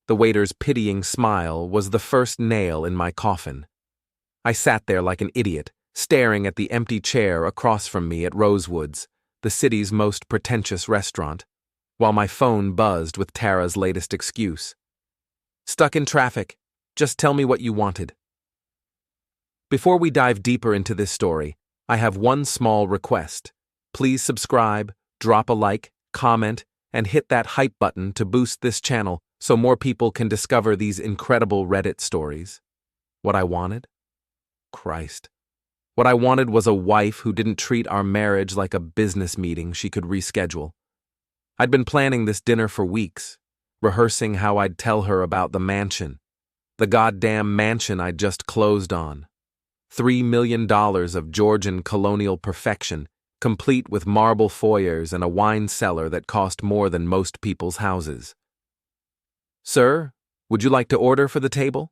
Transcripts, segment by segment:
The waiter's pitying smile was the first nail in my coffin. I sat there like an idiot, staring at the empty chair across from me at Rosewood's, the city's most pretentious restaurant, while my phone buzzed with Tara's latest excuse. "Stuck in traffic. Just tell me what you wanted." Before we dive deeper into this story, I have one small request. Please subscribe, drop a like, comment, and hit that hype button to boost this channel so more people can discover these incredible Reddit stories. What I wanted? Christ. What I wanted was a wife who didn't treat our marriage like a business meeting she could reschedule. I'd been planning this dinner for weeks, rehearsing how I'd tell her about the mansion. The goddamn mansion I'd just closed on. $3 million of Georgian colonial perfection, complete with marble foyers and a wine cellar that cost more than most people's houses. "Sir, would you like to order for the table?"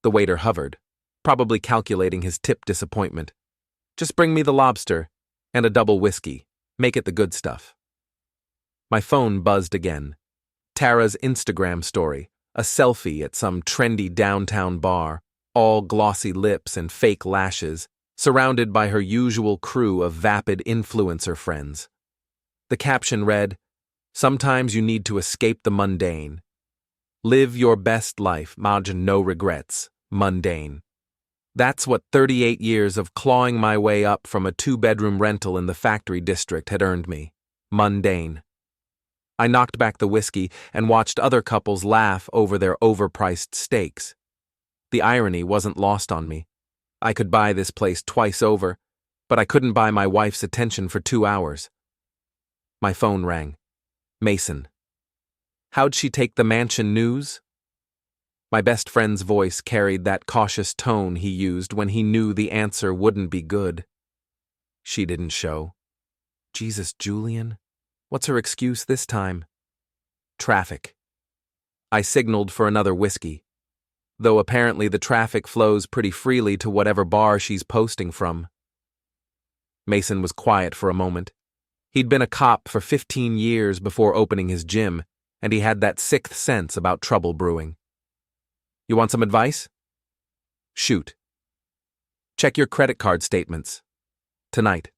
The waiter hovered, probably calculating his tip disappointment. "Just bring me the lobster and a double whiskey. Make it the good stuff." My phone buzzed again. Tara's Instagram story, a selfie at some trendy downtown bar, all glossy lips and fake lashes, surrounded by her usual crew of vapid influencer friends. The caption read, "Sometimes you need to escape the mundane. Live your best life, margin no regrets, mundane." That's what 38 years of clawing my way up from a 2-bedroom rental in the factory district had earned me. Mundane. I knocked back the whiskey and watched other couples laugh over their overpriced steaks. The irony wasn't lost on me. I could buy this place twice over, but I couldn't buy my wife's attention for 2 hours. My phone rang. Mason. How'd she take the mansion news? My best friend's voice carried that cautious tone he used when he knew the answer wouldn't be good. She didn't show. Jesus, Julian. What's her excuse this time? Traffic. I signaled for another whiskey, though apparently the traffic flows pretty freely to whatever bar she's posting from. Mason was quiet for a moment. He'd been a cop for 15 years before opening his gym, and he had that sixth sense about trouble brewing. "You want some advice?" "Shoot." "Check your credit card statements. Tonight."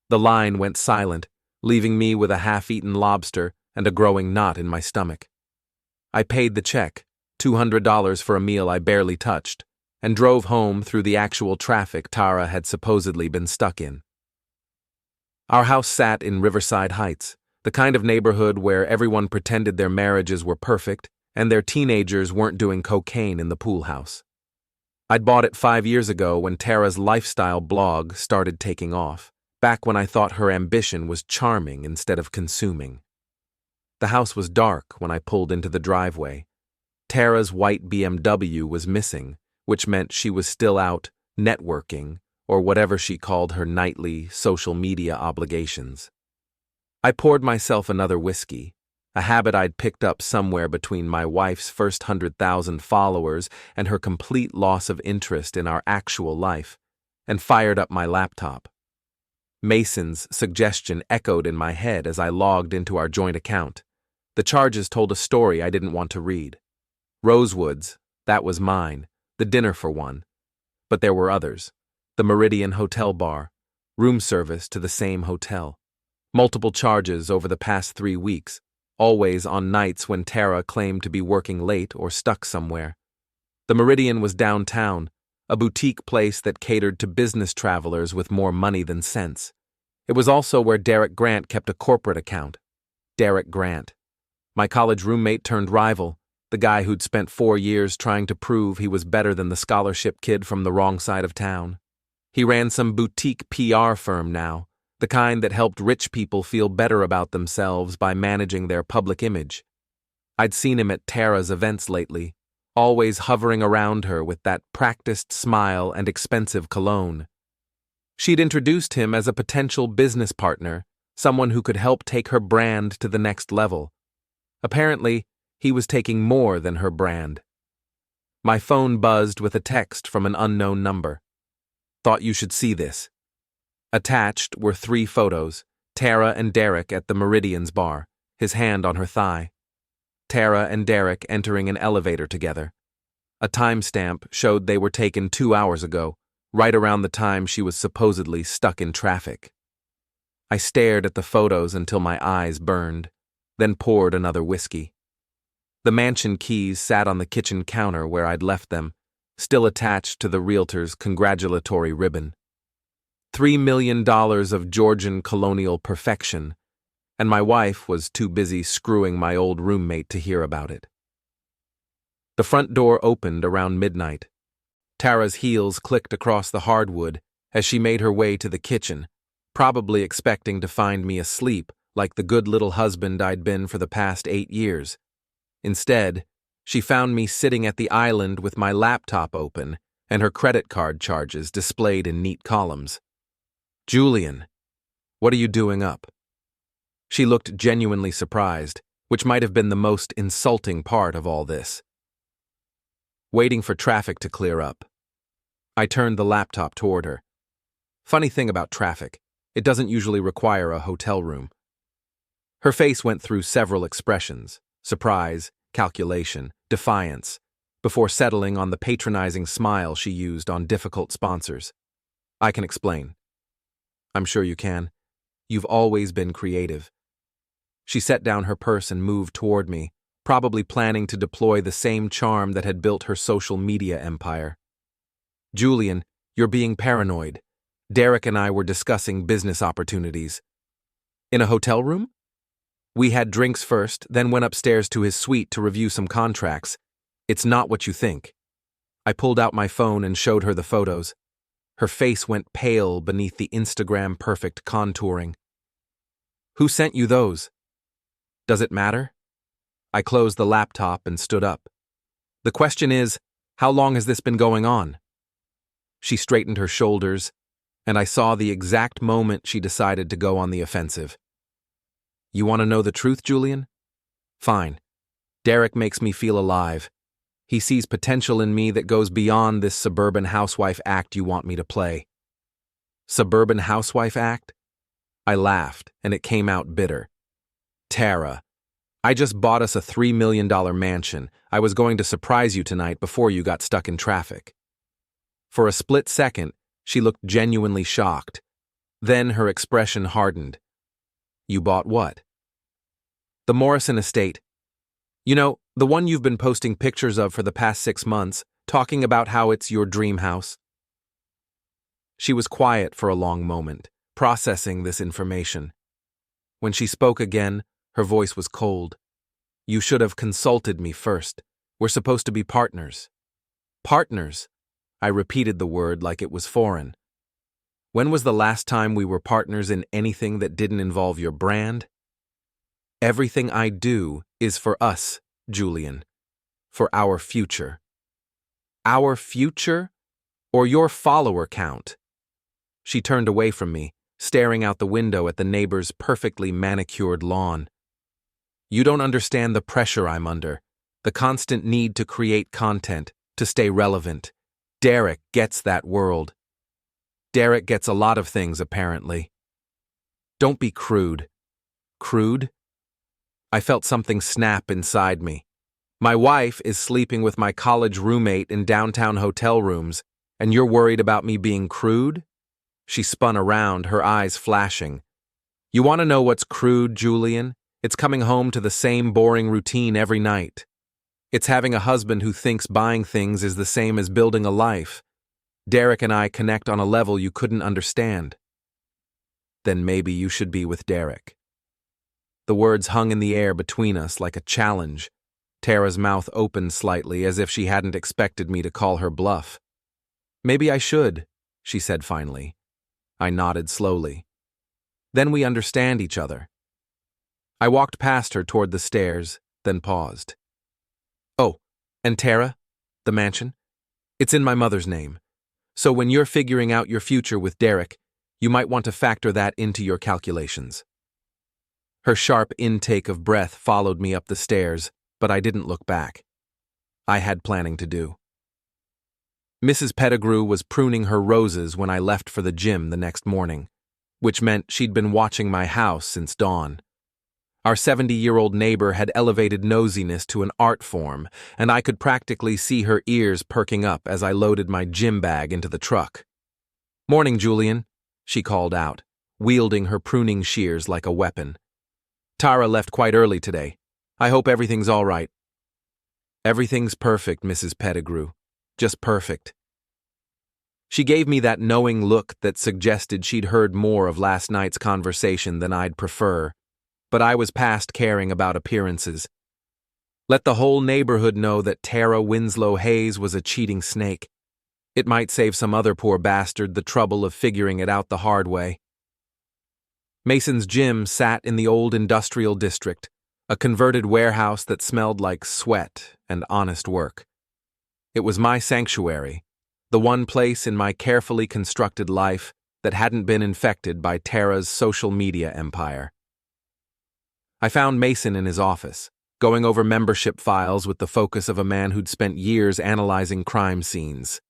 The line went silent, leaving me with a half-eaten lobster and a growing knot in my stomach. I paid the check, $200 for a meal I barely touched, and drove home through the actual traffic Tara had supposedly been stuck in. Our house sat in Riverside Heights, the kind of neighborhood where everyone pretended their marriages were perfect and their teenagers weren't doing cocaine in the pool house. I'd bought it 5 years ago when Tara's lifestyle blog started taking off, back when I thought her ambition was charming instead of consuming. The house was dark when I pulled into the driveway. Tara's white BMW was missing, which meant she was still out networking or whatever she called her nightly social media obligations. I poured myself another whiskey, a habit I'd picked up somewhere between my wife's first 100,000 followers and her complete loss of interest in our actual life, and fired up my laptop. Mason's suggestion echoed in my head as I logged into our joint account. The charges told a story I didn't want to read. Rosewood's, that was mine, the dinner for one. But there were others. The Meridian Hotel bar, room service to the same hotel. Multiple charges over the past 3 weeks, always on nights when Tara claimed to be working late or stuck somewhere. The Meridian was downtown, a boutique place that catered to business travelers with more money than sense. It was also where Derek Grant kept a corporate account. Derek Grant. My college roommate turned rival, the guy who'd spent 4 years trying to prove he was better than the scholarship kid from the wrong side of town. He ran some boutique PR firm now, the kind that helped rich people feel better about themselves by managing their public image. I'd seen him at Tara's events lately, always hovering around her with that practiced smile and expensive cologne. She'd introduced him as a potential business partner, someone who could help take her brand to the next level. Apparently, he was taking more than her brand. My phone buzzed with a text from an unknown number. "Thought you should see this." Attached were 3 photos, Tara and Derek at the Meridian's bar, his hand on her thigh. Tara and Derek entering an elevator together. A timestamp showed they were taken 2 hours ago, right around the time she was supposedly stuck in traffic. I stared at the photos until my eyes burned, then poured another whiskey. The mansion keys sat on the kitchen counter where I'd left them, still attached to the realtor's congratulatory ribbon. $3 million of Georgian colonial perfection, and my wife was too busy screwing my old roommate to hear about it. The front door opened around midnight. Tara's heels clicked across the hardwood as she made her way to the kitchen, probably expecting to find me asleep like the good little husband I'd been for the past 8 years. Instead, she found me sitting at the island with my laptop open and her credit card charges displayed in neat columns. "Julian, what are you doing up?" She looked genuinely surprised, which might have been the most insulting part of all this. "Waiting for traffic to clear up." I turned the laptop toward her. Funny thing about traffic, it doesn't usually require a hotel room. Her face went through several expressions: surprise, calculation, defiance, before settling on the patronizing smile she used on difficult sponsors. "I can explain." "I'm sure you can. You've always been creative." She set down her purse and moved toward me, probably planning to deploy the same charm that had built her social media empire. "Julian, you're being paranoid. Derek and I were discussing business opportunities." "In a hotel room?" "We had drinks first, then went upstairs to his suite to review some contracts. It's not what you think." I pulled out my phone and showed her the photos. Her face went pale beneath the Instagram-perfect contouring. "Who sent you those?" "Does it matter?" I closed the laptop and stood up. "The question is, how long has this been going on?" She straightened her shoulders, and I saw the exact moment she decided to go on the offensive. "You want to know the truth, Julian? Fine. Derek makes me feel alive. He sees potential in me that goes beyond this suburban housewife act you want me to play." "Suburban housewife act?" I laughed, and it came out bitter. "Tara, I just bought us a $3 million mansion. I was going to surprise you tonight before you got stuck in traffic." For a split second, she looked genuinely shocked. Then her expression hardened. "You bought what?" "The Morrison estate. You know, the one you've been posting pictures of for the past 6 months, talking about how it's your dream house." She was quiet for a long moment, processing this information. When she spoke again, her voice was cold. "You should have consulted me first. We're supposed to be partners." "Partners?" I repeated the word like it was foreign. "When was the last time we were partners in anything that didn't involve your brand?" "Everything I do is for us, Julian. For our future." "Our future? Or your follower count?" She turned away from me, staring out the window at the neighbor's perfectly manicured lawn. "You don't understand the pressure I'm under, the constant need to create content, to stay relevant. Derek gets that world. Derek gets a lot of things, apparently." "Don't be crude." "Crude?" I felt something snap inside me. My wife is sleeping with my college roommate in downtown hotel rooms, and you're worried about me being crude? She spun around, her eyes flashing. "You want to know what's crude, Julian? It's coming home to the same boring routine every night. It's having a husband who thinks buying things is the same as building a life. Derek and I connect on a level you couldn't understand." "Then maybe you should be with Derek." The words hung in the air between us like a challenge. Tara's mouth opened slightly as if she hadn't expected me to call her bluff. "Maybe I should," she said finally. I nodded slowly. "Then we understand each other." I walked past her toward the stairs, then paused. "Oh, and Tara, the mansion? It's in my mother's name. So when you're figuring out your future with Derek, you might want to factor that into your calculations." Her sharp intake of breath followed me up the stairs, but I didn't look back. I had planning to do. Mrs. Pettigrew was pruning her roses when I left for the gym the next morning, which meant she'd been watching my house since dawn. Our 70-year-old neighbor had elevated nosiness to an art form, and I could practically see her ears perking up as I loaded my gym bag into the truck. "Morning, Julian," she called out, wielding her pruning shears like a weapon. "Tara left quite early today. I hope everything's all right." "Everything's perfect, Mrs. Pettigrew. Just perfect." She gave me that knowing look that suggested she'd heard more of last night's conversation than I'd prefer, but I was past caring about appearances. Let the whole neighborhood know that Tara Winslow Hayes was a cheating snake. It might save some other poor bastard the trouble of figuring it out the hard way. Mason's gym sat in the old industrial district, a converted warehouse that smelled like sweat and honest work. It was my sanctuary, the one place in my carefully constructed life that hadn't been infected by Tara's social media empire. I found Mason in his office, going over membership files with the focus of a man who'd spent years analyzing crime scenes.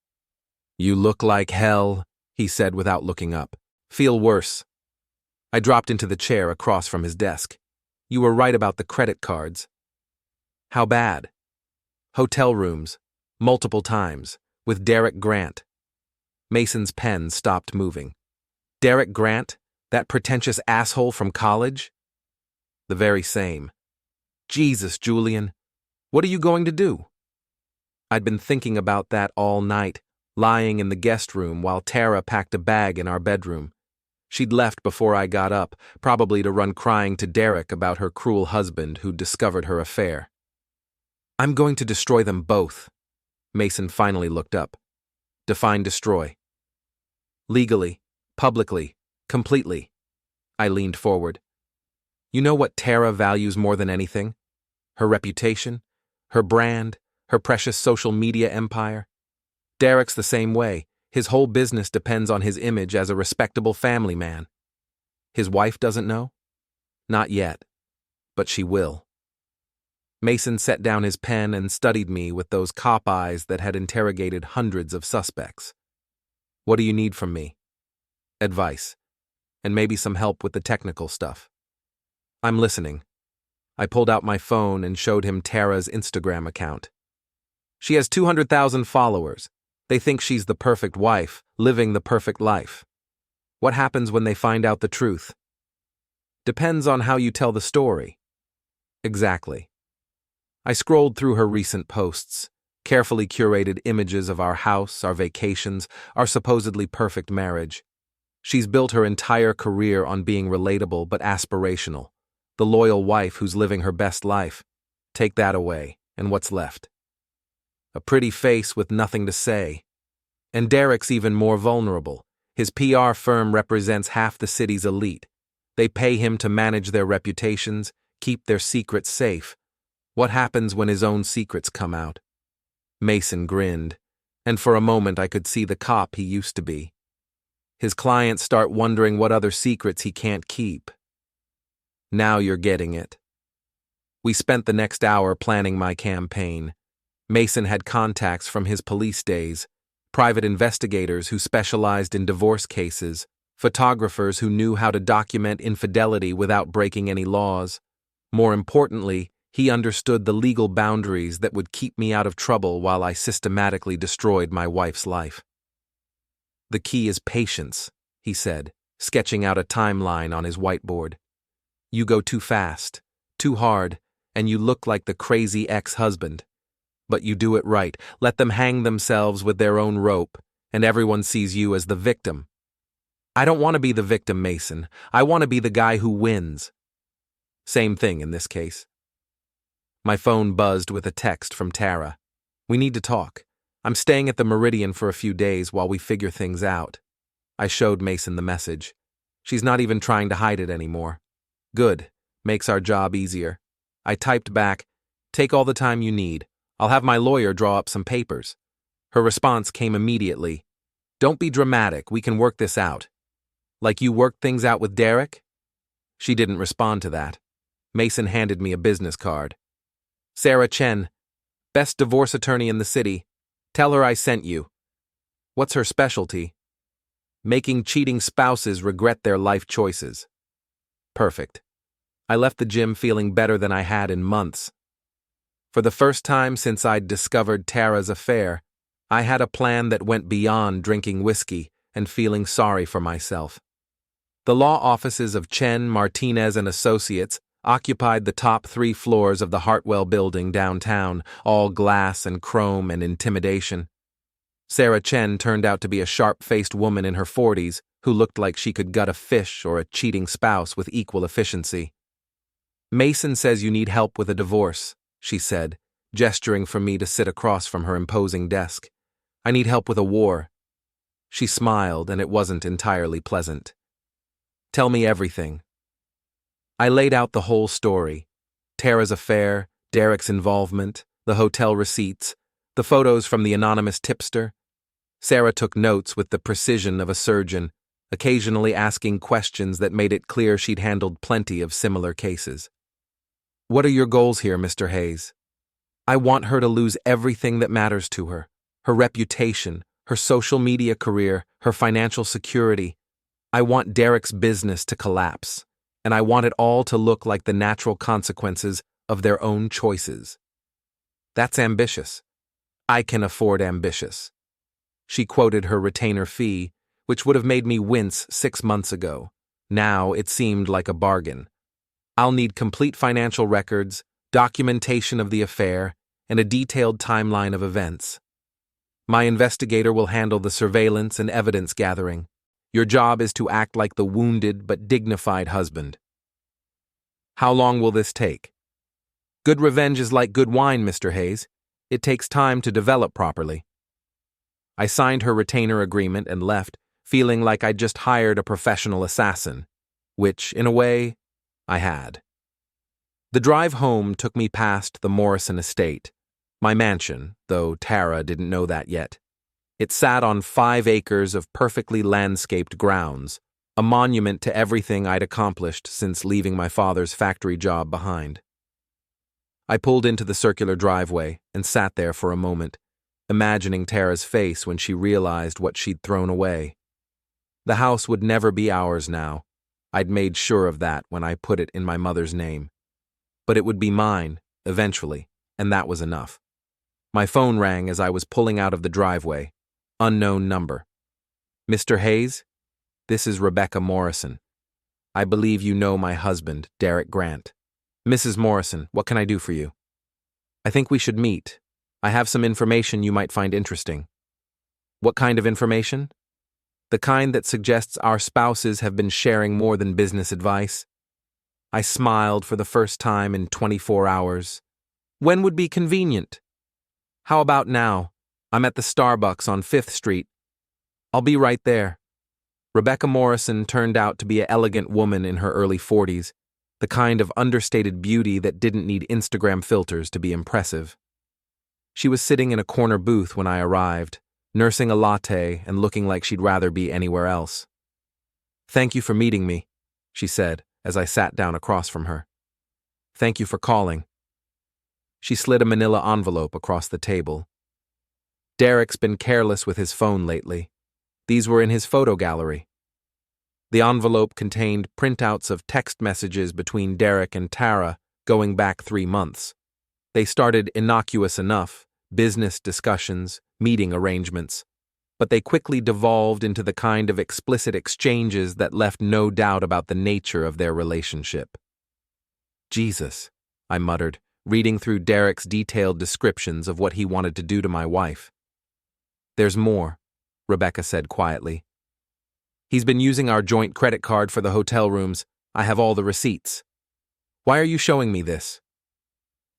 "You look like hell," he said without looking up. "Feel worse." I dropped into the chair across from his desk. "You were right about the credit cards." "How bad?" "Hotel rooms, multiple times, with Derek Grant." Mason's pen stopped moving. "Derek Grant? That pretentious asshole from college?" "The very same." "Jesus, Julian. What are you going to do?" I'd been thinking about that all night, lying in the guest room while Tara packed a bag in our bedroom. She'd left before I got up, probably to run crying to Derek about her cruel husband who'd discovered her affair. "I'm going to destroy them both." Mason finally looked up. "Define destroy." "Legally, publicly, completely." I leaned forward. "You know what Tara values more than anything? Her reputation, her brand, her precious social media empire. Derek's the same way. His whole business depends on his image as a respectable family man. His wife doesn't know? Not yet, but she will." Mason set down his pen and studied me with those cop eyes that had interrogated hundreds of suspects. "What do you need from me?" "Advice, and maybe some help with the technical stuff." "I'm listening." I pulled out my phone and showed him Tara's Instagram account. "She has 200,000 followers. They think she's the perfect wife, living the perfect life. What happens when they find out the truth?" "Depends on how you tell the story." "Exactly." I scrolled through her recent posts, carefully curated images of our house, our vacations, our supposedly perfect marriage. She's built her entire career on being relatable but aspirational, the loyal wife who's living her best life. Take that away, and what's left? A pretty face with nothing to say. And Derek's even more vulnerable. His PR firm represents half the city's elite. They pay him to manage their reputations, keep their secrets safe. What happens when his own secrets come out? Mason grinned, and for a moment I could see the cop he used to be. His clients start wondering what other secrets he can't keep. Now you're getting it. We spent the next hour planning my campaign. Mason had contacts from his police days, private investigators who specialized in divorce cases, photographers who knew how to document infidelity without breaking any laws. More importantly, he understood the legal boundaries that would keep me out of trouble while I systematically destroyed my wife's life. "The key is patience," he said, sketching out a timeline on his whiteboard. "You go too fast, too hard, and you look like the crazy ex-husband. But you do it right. Let them hang themselves with their own rope, and everyone sees you as the victim." "I don't want to be the victim, Mason. I want to be the guy who wins." Same thing in this case. My phone buzzed with a text from Tara. "We need to talk. I'm staying at the Meridian for a few days while we figure things out." I showed Mason the message. She's not even trying to hide it anymore. "Good. Makes our job easier." I typed back, "Take all the time you need. I'll have my lawyer draw up some papers." Her response came immediately. "Don't be dramatic, we can work this out." "Like you worked things out with Derek?" She didn't respond to that. Mason handed me a business card. "Sarah Chen, best divorce attorney in the city. Tell her I sent you." "What's her specialty?" "Making cheating spouses regret their life choices." "Perfect." I left the gym feeling better than I had in months. For the first time since I'd discovered Tara's affair, I had a plan that went beyond drinking whiskey and feeling sorry for myself. The law offices of Chen, Martinez and Associates occupied the top 3 floors of the Hartwell building downtown, all glass and chrome and intimidation. Sarah Chen turned out to be a sharp-faced woman in her 40s who looked like she could gut a fish or a cheating spouse with equal efficiency. "Mason says you need help with a divorce," she said, gesturing for me to sit across from her imposing desk. "I need help with a war." She smiled, and it wasn't entirely pleasant. "Tell me everything." I laid out the whole story: Tara's affair, Derek's involvement, the hotel receipts, the photos from the anonymous tipster. Sarah took notes with the precision of a surgeon, occasionally asking questions that made it clear she'd handled plenty of similar cases. "What are your goals here, Mr. Hayes?" "I want her to lose everything that matters to her: her reputation, her social media career, her financial security. I want Derek's business to collapse, and I want it all to look like the natural consequences of their own choices." "That's ambitious." "I can afford ambitious." She quoted her retainer fee, which would have made me wince 6 months ago. Now it seemed like a bargain. "I'll need complete financial records, documentation of the affair, and a detailed timeline of events. My investigator will handle the surveillance and evidence gathering. Your job is to act like the wounded but dignified husband." "How long will this take?" "Good revenge is like good wine, Mr. Hayes. It takes time to develop properly." I signed her retainer agreement and left, feeling like I'd just hired a professional assassin, which, in a way, I had. The drive home took me past the Morrison estate, my mansion, though Tara didn't know that yet. It sat on 5 acres of perfectly landscaped grounds, a monument to everything I'd accomplished since leaving my father's factory job behind. I pulled into the circular driveway and sat there for a moment, imagining Tara's face when she realized what she'd thrown away. The house would never be ours now. I'd made sure of that when I put it in my mother's name. But it would be mine, eventually, and that was enough. My phone rang as I was pulling out of the driveway. Unknown number. "Mr. Hayes? This is Rebecca Morrison. I believe you know my husband, Derek Grant." "Mrs. Morrison, what can I do for you?" "I think we should meet. I have some information you might find interesting." "What kind of information?" "The kind that suggests our spouses have been sharing more than business advice." I smiled for the first time in 24 hours. "When would be convenient?" "How about now? I'm at the Starbucks on 5th Street. "I'll be right there." Rebecca Morrison turned out to be an elegant woman in her early 40s, the kind of understated beauty that didn't need Instagram filters to be impressive. She was sitting in a corner booth when I arrived, nursing a latte and looking like she'd rather be anywhere else. "Thank you for meeting me," she said as I sat down across from her. "Thank you for calling." She slid a manila envelope across the table. "Derek's been careless with his phone lately. These were in his photo gallery." The envelope contained printouts of text messages between Derek and Tara going back 3 months. They started innocuous enough, business discussions, meeting arrangements, but they quickly devolved into the kind of explicit exchanges that left no doubt about the nature of their relationship. "Jesus," I muttered, reading through Derek's detailed descriptions of what he wanted to do to my wife. "There's more," Rebecca said quietly. "He's been using our joint credit card for the hotel rooms. I have all the receipts." "Why are you showing me this?"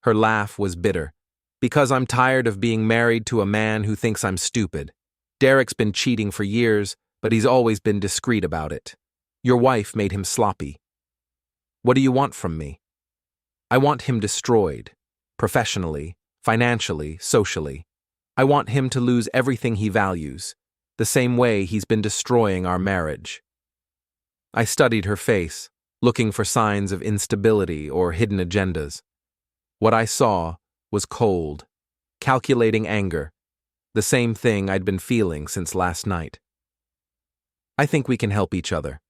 Her laugh was bitter. "Because I'm tired of being married to a man who thinks I'm stupid. Derek's been cheating for years, but he's always been discreet about it. Your wife made him sloppy." "What do you want from me?" "I want him destroyed. Professionally, financially, socially. I want him to lose everything he values, the same way he's been destroying our marriage." I studied her face, looking for signs of instability or hidden agendas. What I saw was cold, calculating anger, the same thing I'd been feeling since last night. "I think we can help each other,"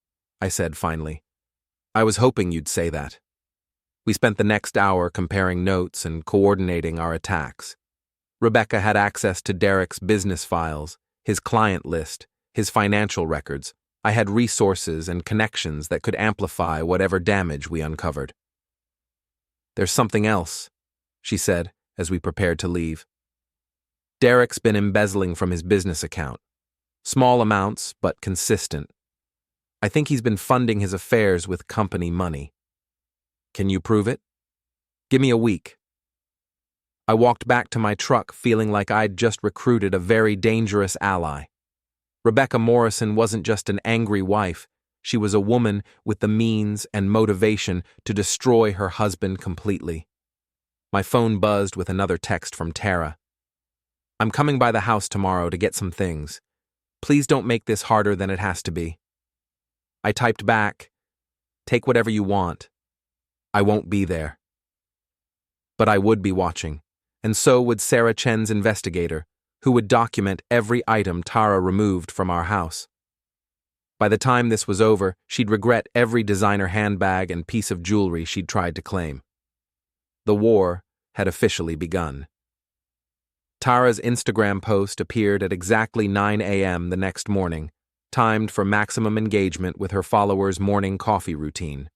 I said finally. "I was hoping you'd say that." We spent the next hour comparing notes and coordinating our attacks. Rebecca had access to Derek's business files, his client list, his financial records. I had resources and connections that could amplify whatever damage we uncovered. "There's something else," she said as we prepared to leave. "Derek's been embezzling from his business account. Small amounts, but consistent. I think he's been funding his affairs with company money. Can you prove it? Give me a week." I walked back to my truck feeling like I'd just recruited a very dangerous ally. Rebecca Morrison wasn't just an angry wife, she was a woman with the means and motivation to destroy her husband completely. My phone buzzed with another text from Tara. "I'm coming by the house tomorrow to get some things. Please don't make this harder than it has to be." I typed back, "Take whatever you want. I won't be there." But I would be watching, and so would Sarah Chen's investigator, who would document every item Tara removed from our house. By the time this was over, she'd regret every designer handbag and piece of jewelry she'd tried to claim. The war had officially begun. Tara's Instagram post appeared at exactly 9 a.m. the next morning, timed for maximum engagement with her followers' morning coffee routine.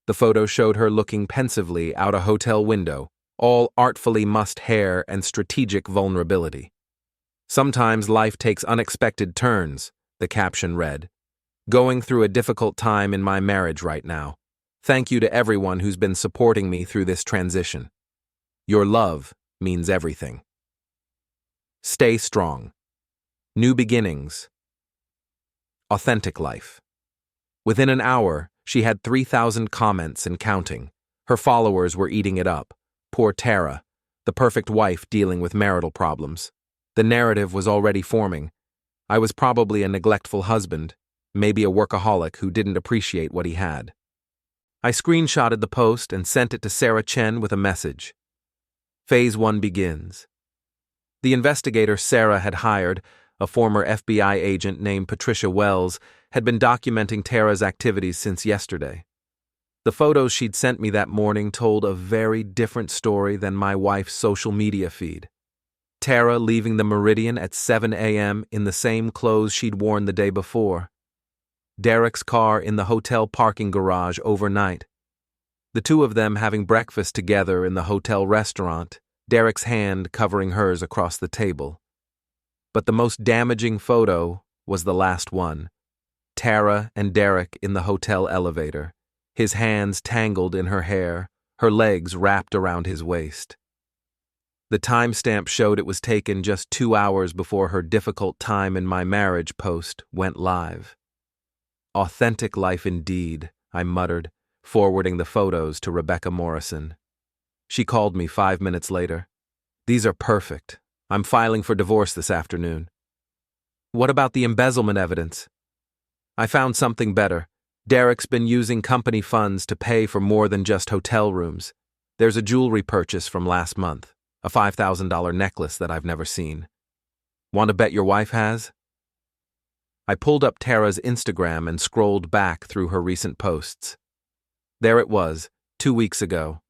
The photo showed her looking pensively out a hotel window, all artfully mussed hair and strategic vulnerability. "Sometimes life takes unexpected turns," the caption read. "Going through a difficult time in my marriage right now. Thank you to everyone who's been supporting me through this transition. Your love means everything. Stay strong. New beginnings. Authentic life." Within an hour, she had 3,000 comments and counting. Her followers were eating it up. Poor Tara, the perfect wife dealing with marital problems. The narrative was already forming. I was probably a neglectful husband, maybe a workaholic who didn't appreciate what he had. I screenshotted the post and sent it to Sarah Chen with a message. Phase 1 begins. The investigator Sarah had hired, a former FBI agent named Patricia Wells, had been documenting Tara's activities since yesterday. The photos she'd sent me that morning told a very different story than my wife's social media feed. Tara leaving the Meridian at 7 a.m. in the same clothes she'd worn the day before. Derek's car in the hotel parking garage overnight. The two of them having breakfast together in the hotel restaurant, Derek's hand covering hers across the table. But the most damaging photo was the last one. Tara and Derek in the hotel elevator, his hands tangled in her hair, her legs wrapped around his waist. The timestamp showed it was taken just 2 hours before her difficult time in my marriage post went live. Authentic life indeed, I muttered, forwarding the photos to Rebecca Morrison. She called me 5 minutes later. "These are perfect. I'm filing for divorce this afternoon." "What about the embezzlement evidence?" "I found something better. Derek's been using company funds to pay for more than just hotel rooms. There's a jewelry purchase from last month, a $5,000 necklace that I've never seen. Want to bet your wife has?" I pulled up Tara's Instagram and scrolled back through her recent posts. There it was, 2 weeks ago.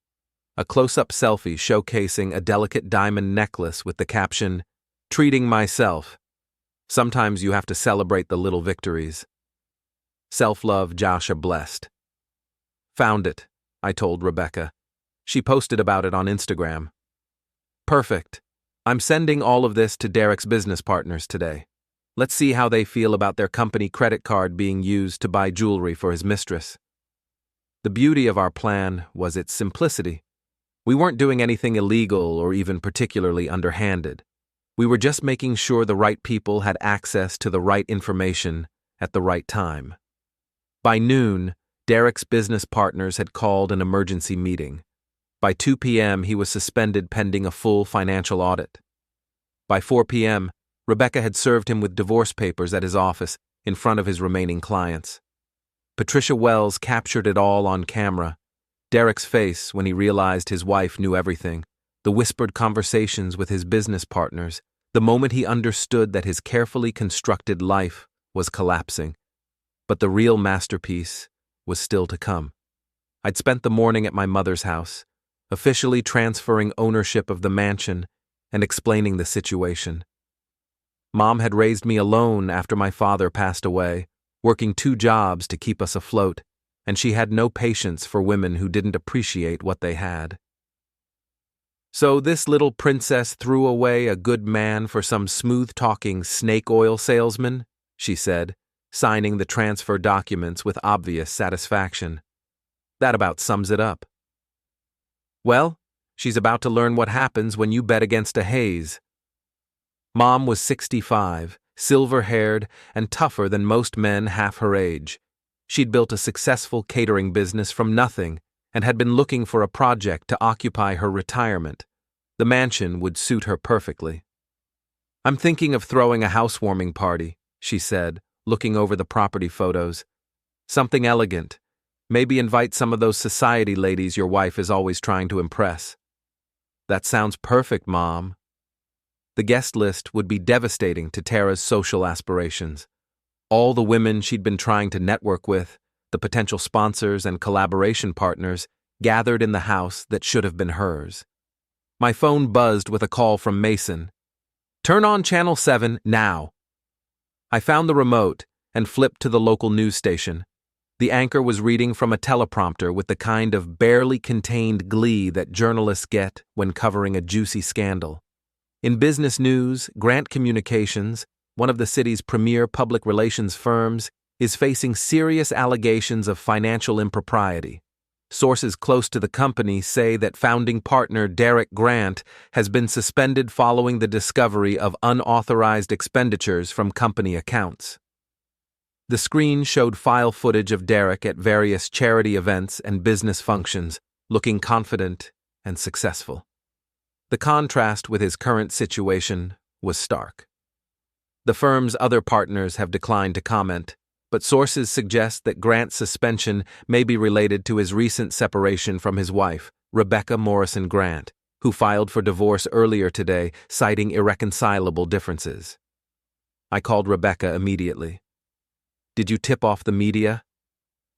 A close-up selfie showcasing a delicate diamond necklace with the caption, "Treating myself. Sometimes you have to celebrate the little victories. Self-love Joshua blessed." "Found it," I told Rebecca. She posted about it on Instagram. "Perfect. I'm sending all of this to Derek's business partners today. Let's see how they feel about their company credit card being used to buy jewelry for his mistress." The beauty of our plan was its simplicity. We weren't doing anything illegal or even particularly underhanded. We were just making sure the right people had access to the right information at the right time. By noon, Derek's business partners had called an emergency meeting. By 2 p.m., he was suspended pending a full financial audit. By 4 p.m., Rebecca had served him with divorce papers at his office in front of his remaining clients. Patricia Wells captured it all on camera. Derek's face when he realized his wife knew everything, the whispered conversations with his business partners, the moment he understood that his carefully constructed life was collapsing. But the real masterpiece was still to come. I'd spent the morning at my mother's house, officially transferring ownership of the mansion and explaining the situation. Mom had raised me alone after my father passed away, working 2 jobs to keep us afloat, and she had no patience for women who didn't appreciate what they had. So this little princess threw away a good man for some smooth-talking snake oil salesman, she said, signing the transfer documents with obvious satisfaction. That about sums it up. Well, she's about to learn what happens when you bet against a haze. Mom was 65, silver-haired, and tougher than most men half her age. She'd built a successful catering business from nothing and had been looking for a project to occupy her retirement. The mansion would suit her perfectly. "I'm thinking of throwing a housewarming party," she said, looking over the property photos. "Something elegant. Maybe invite some of those society ladies your wife is always trying to impress." "That sounds perfect, Mom." The guest list would be devastating to Tara's social aspirations. All the women she'd been trying to network with, the potential sponsors and collaboration partners, gathered in the house that should have been hers. My phone buzzed with a call from Mason. "Turn on Channel 7 now." I found the remote and flipped to the local news station. The anchor was reading from a teleprompter with the kind of barely contained glee that journalists get when covering a juicy scandal. In business news, Grant Communications, one of the city's premier public relations firms, is facing serious allegations of financial impropriety. Sources close to the company say that founding partner Derek Grant has been suspended following the discovery of unauthorized expenditures from company accounts. The screen showed file footage of Derek at various charity events and business functions, looking confident and successful. The contrast with his current situation was stark. The firm's other partners have declined to comment, but sources suggest that Grant's suspension may be related to his recent separation from his wife, Rebecca Morrison Grant, who filed for divorce earlier today, citing irreconcilable differences. I called Rebecca immediately. "Did you tip off the media?"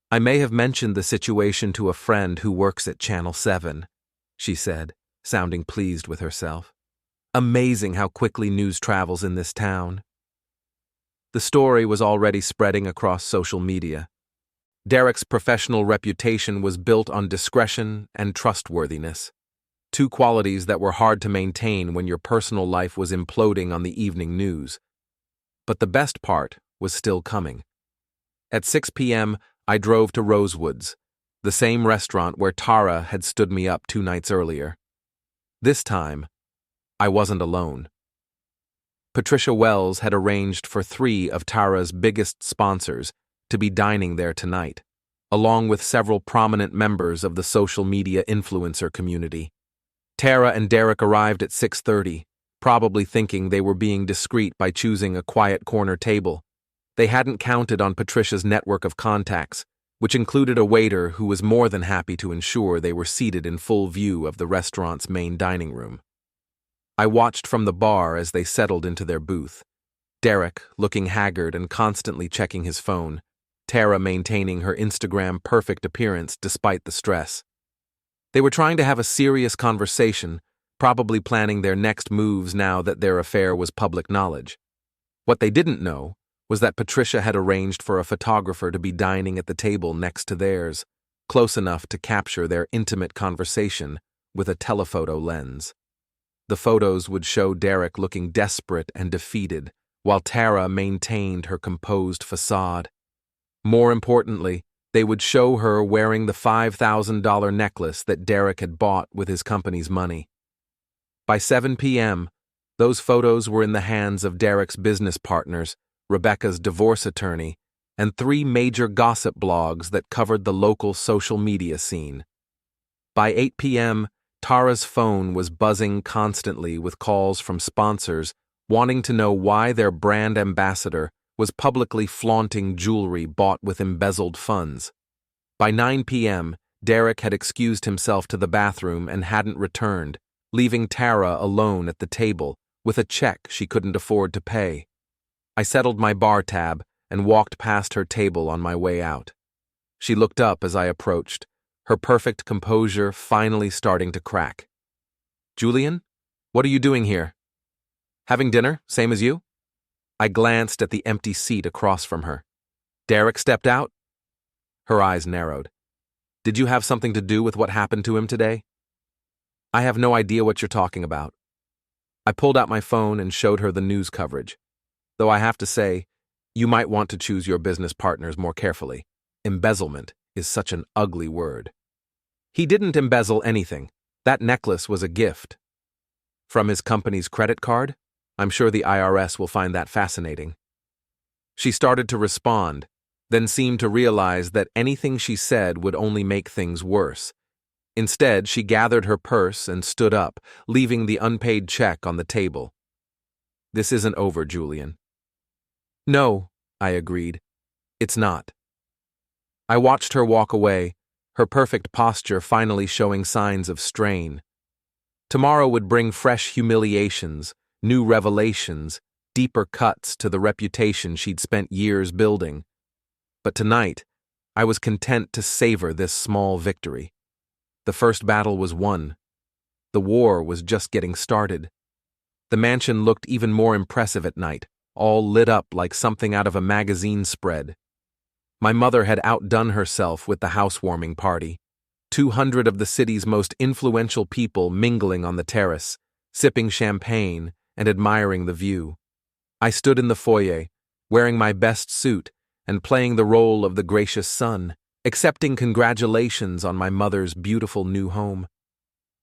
"I may have mentioned the situation to a friend who works at Channel 7, she said, sounding pleased with herself. Amazing how quickly news travels in this town. The story was already spreading across social media. Derek's professional reputation was built on discretion and trustworthiness, 2 qualities that were hard to maintain when your personal life was imploding on the evening news. But the best part was still coming. At 6 p.m., I drove to Rosewoods, the same restaurant where Tara had stood me up 2 nights earlier. This time, I wasn't alone. Patricia Wells had arranged for 3 of Tara's biggest sponsors to be dining there tonight, along with several prominent members of the social media influencer community. Tara and Derek arrived at 6:30, probably thinking they were being discreet by choosing a quiet corner table. They hadn't counted on Patricia's network of contacts, which included a waiter who was more than happy to ensure they were seated in full view of the restaurant's main dining room. I watched from the bar as they settled into their booth. Derek, looking haggard and constantly checking his phone. Tara maintaining her Instagram-perfect appearance despite the stress. They were trying to have a serious conversation, probably planning their next moves now that their affair was public knowledge. What they didn't know was that Patricia had arranged for a photographer to be dining at the table next to theirs, close enough to capture their intimate conversation with a telephoto lens. The photos would show Derek looking desperate and defeated, while Tara maintained her composed facade. More importantly, they would show her wearing the $5,000 necklace that Derek had bought with his company's money. By 7 p.m., those photos were in the hands of Derek's business partners, Rebecca's divorce attorney, and 3 major gossip blogs that covered the local social media scene. By 8 p.m., Tara's phone was buzzing constantly with calls from sponsors wanting to know why their brand ambassador was publicly flaunting jewelry bought with embezzled funds. By 9 p.m., Derek had excused himself to the bathroom and hadn't returned, leaving Tara alone at the table with a check she couldn't afford to pay. I settled my bar tab and walked past her table on my way out. She looked up as I approached, her perfect composure finally starting to crack. "Julian, what are you doing here? Having dinner, same as you?" I glanced at the empty seat across from her. "Derek stepped out?" Her eyes narrowed. "Did you have something to do with what happened to him today?" "I have no idea what you're talking about." I pulled out my phone and showed her the news coverage. Though I have to say, you might want to choose your business partners more carefully. Embezzlement is such an ugly word. "He didn't embezzle anything. That necklace was a gift." "From his company's credit card? I'm sure the IRS will find that fascinating." She started to respond, then seemed to realize that anything she said would only make things worse. Instead, she gathered her purse and stood up, leaving the unpaid check on the table. "This isn't over, Julian." "No," I agreed. "It's not." I watched her walk away, her perfect posture finally showing signs of strain. Tomorrow would bring fresh humiliations, new revelations, deeper cuts to the reputation she'd spent years building. But tonight, I was content to savor this small victory. The first battle was won. The war was just getting started. The mansion looked even more impressive at night, all lit up like something out of a magazine spread. My mother had outdone herself with the housewarming party. 200 of the city's most influential people mingling on the terrace, sipping champagne and admiring the view. I stood in the foyer, wearing my best suit and playing the role of the gracious son, accepting congratulations on my mother's beautiful new home.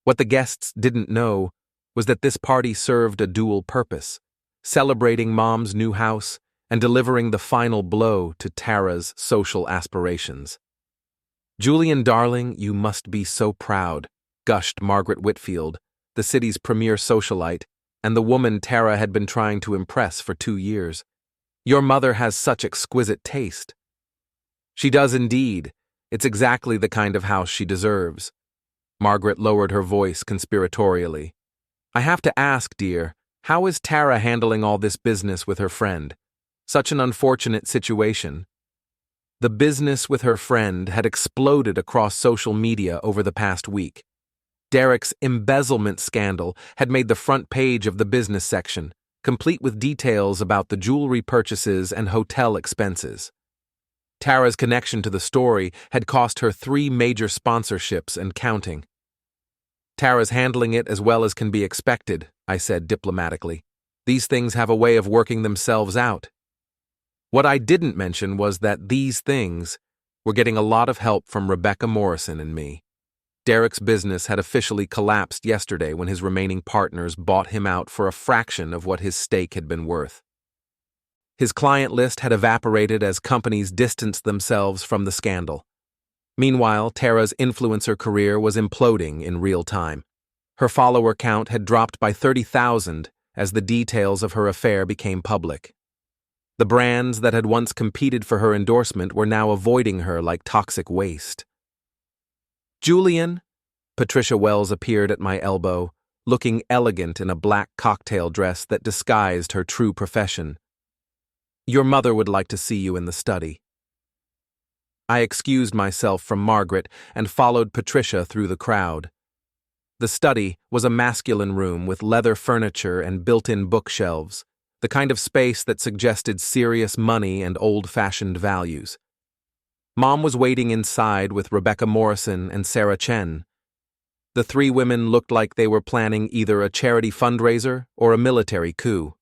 What the guests didn't know was that this party served a dual purpose, celebrating Mom's new house and delivering the final blow to Tara's social aspirations. "Julian, darling, you must be so proud," gushed Margaret Whitfield, the city's premier socialite, and the woman Tara had been trying to impress for 2 years. "Your mother has such exquisite taste." "She does indeed. It's exactly the kind of house she deserves." Margaret lowered her voice conspiratorially. "I have to ask, dear, how is Tara handling all this business with her friend? Such an unfortunate situation." The business with her friend had exploded across social media over the past week. Derek's embezzlement scandal had made the front page of the business section, complete with details about the jewelry purchases and hotel expenses. Tara's connection to the story had cost her 3 major sponsorships and counting. "Tara's handling it as well as can be expected," I said diplomatically. "These things have a way of working themselves out." What I didn't mention was that these things were getting a lot of help from Rebecca Morrison and me. Derek's business had officially collapsed yesterday when his remaining partners bought him out for a fraction of what his stake had been worth. His client list had evaporated as companies distanced themselves from the scandal. Meanwhile, Tara's influencer career was imploding in real time. Her follower count had dropped by 30,000 as the details of her affair became public. The brands that had once competed for her endorsement were now avoiding her like toxic waste. "Julian," Patricia Wells appeared at my elbow, looking elegant in a black cocktail dress that disguised her true profession. "Your mother would like to see you in the study." I excused myself from Margaret and followed Patricia through the crowd. The study was a masculine room with leather furniture and built-in bookshelves, the kind of space that suggested serious money and old-fashioned values. Mom was waiting inside with Rebecca Morrison and Sarah Chen. The 3 women looked like they were planning either a charity fundraiser or a military coup.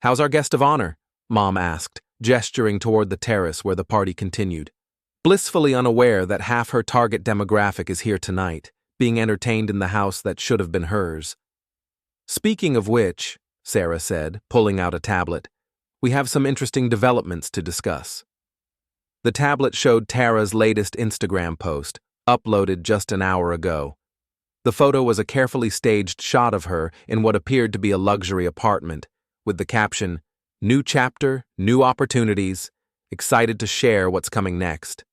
"How's our guest of honor?" Mom asked, gesturing toward the terrace where the party continued. Blissfully unaware that half her target demographic is here tonight, being entertained in the house that should have been hers. "Speaking of which," Sarah said, pulling out a tablet, "we have some interesting developments to discuss." The tablet showed Tara's latest Instagram post, uploaded just an hour ago. The photo was a carefully staged shot of her in what appeared to be a luxury apartment, with the caption, "New chapter, new opportunities, excited to share what's coming next.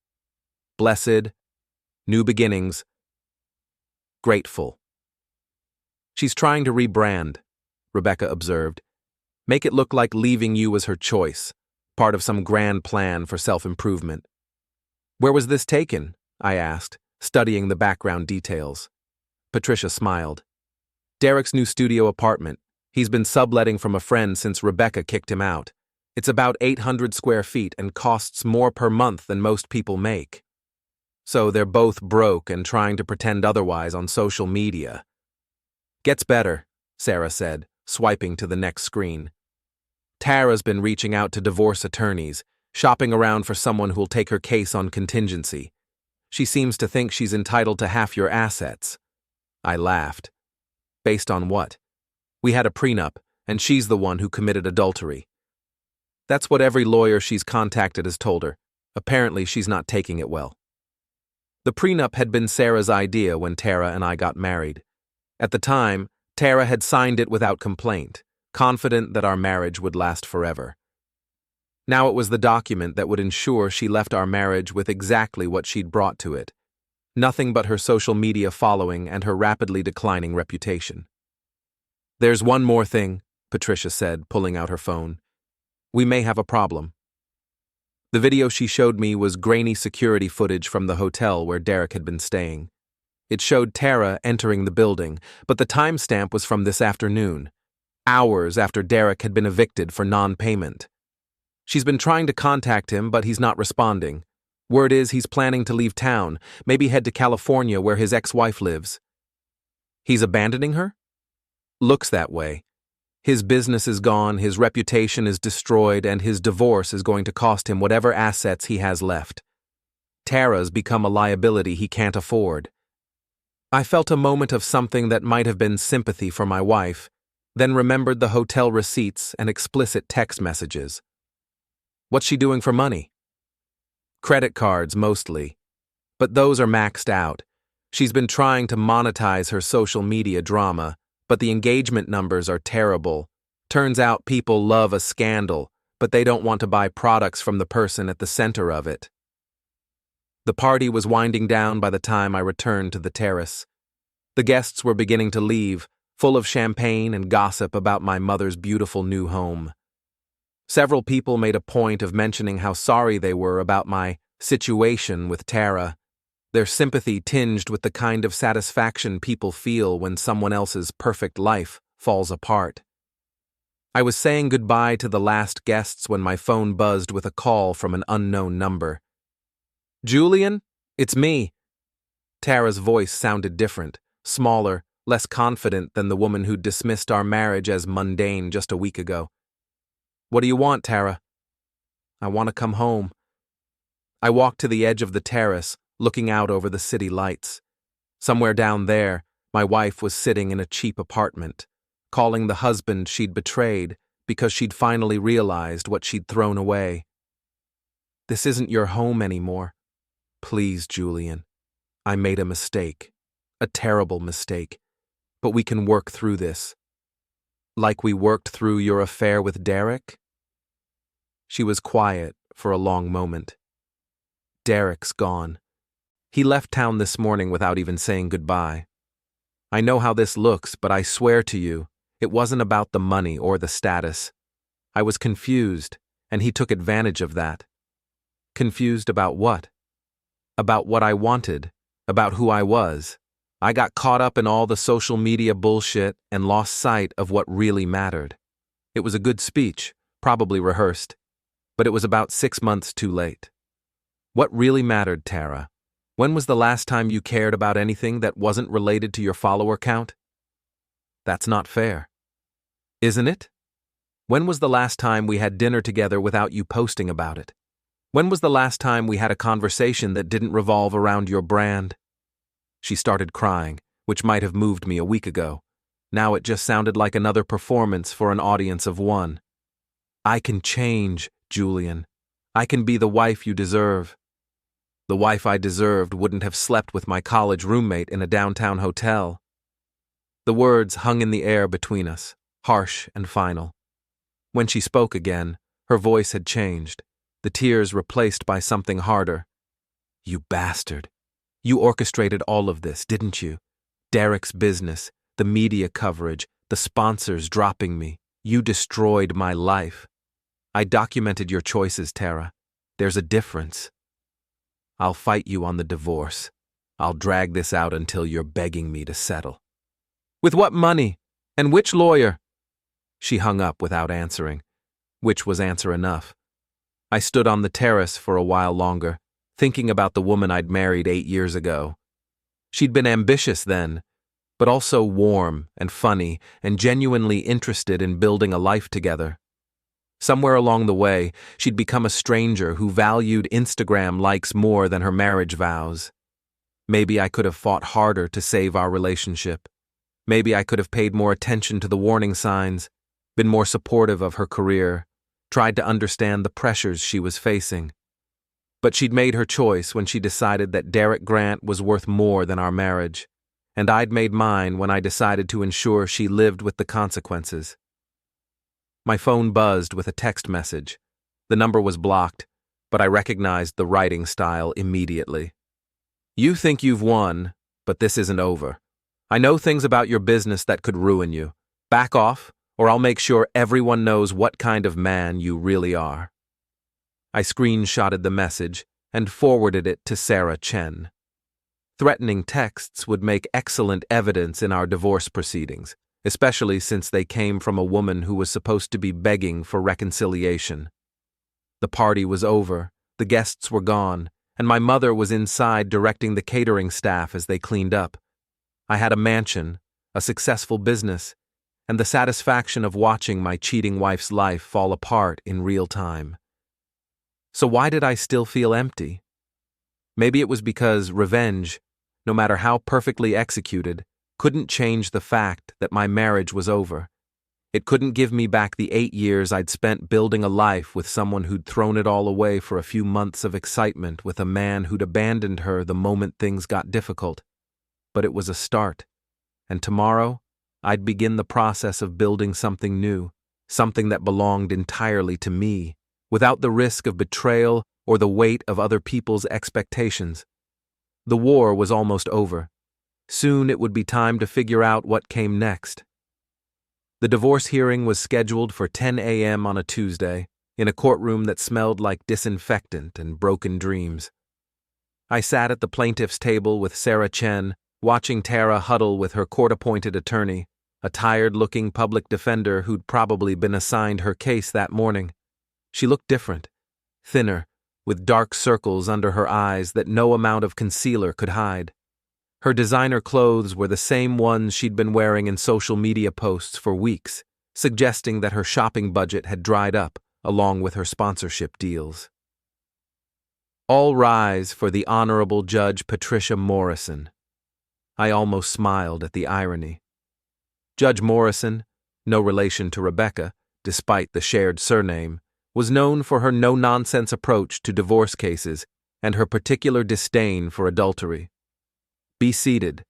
Blessed, new beginnings, grateful." "She's trying to rebrand," Rebecca observed. "Make it look like leaving you was her choice, part of some grand plan for self-improvement." "Where was this taken?" I asked, studying the background details. Patricia smiled. Derek's new studio apartment. He's been subletting from a friend since Rebecca kicked him out. It's about 800 square feet and costs more per month than most people make. So they're both broke and trying to pretend otherwise on social media. Gets better, Sarah said, swiping to the next screen. Tara's been reaching out to divorce attorneys, shopping around for someone who'll take her case on contingency. She seems to think she's entitled to half your assets. I laughed. Based on what? We had a prenup, and she's the one who committed adultery. That's what every lawyer she's contacted has told her. Apparently, she's not taking it well. The prenup had been Sarah's idea when Tara and I got married. At the time, Tara had signed it without complaint, confident that our marriage would last forever. Now it was the document that would ensure she left our marriage with exactly what she'd brought to it. Nothing but her social media following and her rapidly declining reputation. There's one more thing, Patricia said, pulling out her phone. We may have a problem. The video she showed me was grainy security footage from the hotel where Derek had been staying. It showed Tara entering the building, but the timestamp was from this afternoon, hours after Derek had been evicted for non-payment. She's been trying to contact him, but he's not responding. Word is he's planning to leave town, maybe head to California where his ex-wife lives. He's abandoning her? Looks that way. His business is gone, his reputation is destroyed, and his divorce is going to cost him whatever assets he has left. Tara's become a liability he can't afford. I felt a moment of something that might have been sympathy for my wife, then remembered the hotel receipts and explicit text messages. What's she doing for money? Credit cards, mostly. But those are maxed out. She's been trying to monetize her social media drama, but the engagement numbers are terrible. Turns out people love a scandal, but they don't want to buy products from the person at the center of it. The party was winding down by the time I returned to the terrace. The guests were beginning to leave, full of champagne and gossip about my mother's beautiful new home. Several people made a point of mentioning how sorry they were about my situation with Tara, their sympathy tinged with the kind of satisfaction people feel when someone else's perfect life falls apart. I was saying goodbye to the last guests when my phone buzzed with a call from an unknown number. Julian, it's me. Tara's voice sounded different, smaller, less confident than the woman who'd dismissed our marriage as mundane just a week ago. What do you want, Tara? I want to come home. I walked to the edge of the terrace, looking out over the city lights. Somewhere down there, my wife was sitting in a cheap apartment, calling the husband she'd betrayed because she'd finally realized what she'd thrown away. This isn't your home anymore. Please, Julian. I made a mistake. A terrible mistake. But we can work through this. Like we worked through your affair with Derek? She was quiet for a long moment. Derek's gone. He left town this morning without even saying goodbye. I know how this looks, but I swear to you, it wasn't about the money or the status. I was confused, and he took advantage of that. Confused about what? About what I wanted, about who I was. I got caught up in all the social media bullshit and lost sight of what really mattered. It was a good speech, probably rehearsed, but it was about 6 months too late. What really mattered, Tara? When was the last time you cared about anything that wasn't related to your follower count? That's not fair. Isn't it? When was the last time we had dinner together without you posting about it? When was the last time we had a conversation that didn't revolve around your brand? She started crying, which might have moved me a week ago. Now it just sounded like another performance for an audience of one. I can change, Julian. I can be the wife you deserve. The wife I deserved wouldn't have slept with my college roommate in a downtown hotel. The words hung in the air between us, harsh and final. When she spoke again, her voice had changed, the tears replaced by something harder. You bastard. You orchestrated all of this, didn't you? Derek's business, the media coverage, the sponsors dropping me. You destroyed my life. I documented your choices, Tara. There's a difference. I'll fight you on the divorce. I'll drag this out until you're begging me to settle. With what money? And which lawyer? She hung up without answering, which was answer enough. I stood on the terrace for a while longer, thinking about the woman I'd married 8 years ago. She'd been ambitious then, but also warm and funny and genuinely interested in building a life together. Somewhere along the way, she'd become a stranger who valued Instagram likes more than her marriage vows. Maybe I could have fought harder to save our relationship. Maybe I could have paid more attention to the warning signs, been more supportive of her career, tried to understand the pressures she was facing. But she'd made her choice when she decided that Derek Grant was worth more than our marriage, and I'd made mine when I decided to ensure she lived with the consequences. My phone buzzed with a text message. The number was blocked, but I recognized the writing style immediately. You think you've won, but this isn't over. I know things about your business that could ruin you. Back off, or I'll make sure everyone knows what kind of man you really are. I screenshotted the message and forwarded it to Sarah Chen. Threatening texts would make excellent evidence in our divorce proceedings, especially since they came from a woman who was supposed to be begging for reconciliation. The party was over, the guests were gone, and my mother was inside directing the catering staff as they cleaned up. I had a mansion, a successful business, and the satisfaction of watching my cheating wife's life fall apart in real time. So why did I still feel empty? Maybe it was because revenge, no matter how perfectly executed, couldn't change the fact that my marriage was over. It couldn't give me back the 8 years I'd spent building a life with someone who'd thrown it all away for a few months of excitement with a man who'd abandoned her the moment things got difficult. But it was a start, and tomorrow I'd begin the process of building something new, something that belonged entirely to me, without the risk of betrayal or the weight of other people's expectations. The war was almost over. Soon it would be time to figure out what came next. The divorce hearing was scheduled for 10 a.m. on a Tuesday, in a courtroom that smelled like disinfectant and broken dreams. I sat at the plaintiff's table with Sarah Chen, watching Tara huddle with her court-appointed attorney, a tired-looking public defender who'd probably been assigned her case that morning. She looked different, thinner, with dark circles under her eyes that no amount of concealer could hide. Her designer clothes were the same ones she'd been wearing in social media posts for weeks, suggesting that her shopping budget had dried up, along with her sponsorship deals. All rise for the Honorable Judge Patricia Morrison. I almost smiled at the irony. Judge Morrison, no relation to Rebecca, despite the shared surname, was known for her no-nonsense approach to divorce cases and her particular disdain for adultery. Be seated.